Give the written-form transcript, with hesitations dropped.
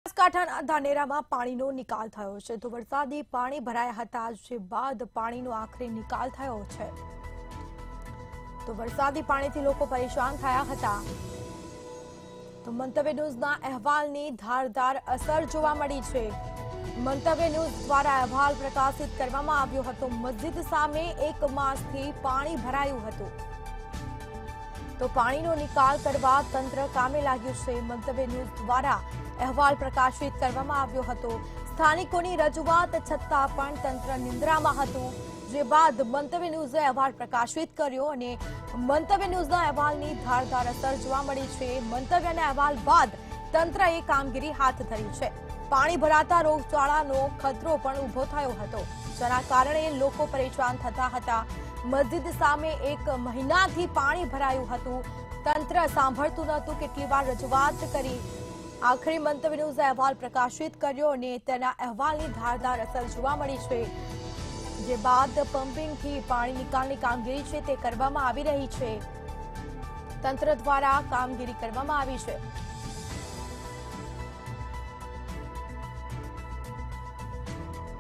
બનાસકાંઠાના ધાનેરામાં પાણીનો નિકાલ થયો છે તો વરસાદી પાણી ભરાયા હતા જે બાદ પાણીનો આખરે નિકાલ થયો છે તો વરસાદી પાણીથી લોકો પરેશાન થયા હતા તો મંતવ્ય ન્યૂઝના અહેવાલની ધારદાર અસર જોવા મળી છે મંતવ્ય ન્યૂઝ દ્વારા અહેવાલ પ્રકાશિત કરવામાં આવ્યો હતો મસ્જિદ સામે 1 માસથી પાણી ભરાયું હતું તો પાણીનો નિકાલ કરવા તંત્ર કામે લાગ્યું છે મંતવ્ય ન્યૂઝ દ્વારા અહેવાલ પ્રકાશિત કરવામાં આવ્યો હતો સ્થાનિકોની રજૂઆત છતાં પણ તંત્ર નિંદ્રામાં હતું જે બાદ મંતવ્ય ન્યૂઝે અહેવાલ પ્રકાશિત કર્યો અને મંતવ્ય ન્યૂઝના અહેવાલની ધારદાર અસર જોવા મળી છે મંતવ્યના અહેવાલ બાદ તંત્રએ કામગીરી હાથ ધરી છે પાણી ભરાતા રોગચાળાનો ખતરો પણ ઊભો થયો હતો જેના કારણે લોકો પરેશાન થતા હતા મસ્જિદ સામે 1 મહિનાથી પાણી ભરાયું હતું તંત્ર સાંભળતું નહોતું કેટલી વાર રજૂઆત કરી આખરે મંતવ્ય ન્યૂઝે અહેવાલ પ્રકાશિત કર્યો અને તેના અહેવાલની ધારદાર અસર જોવા મળી છે જે બાદ પમ્પિંગથી પાણી નિકાલની કામગીરી છે તે કરવામાં આવી રહી છે તંત્ર દ્વારા કામગીરી કરવામાં આવી છે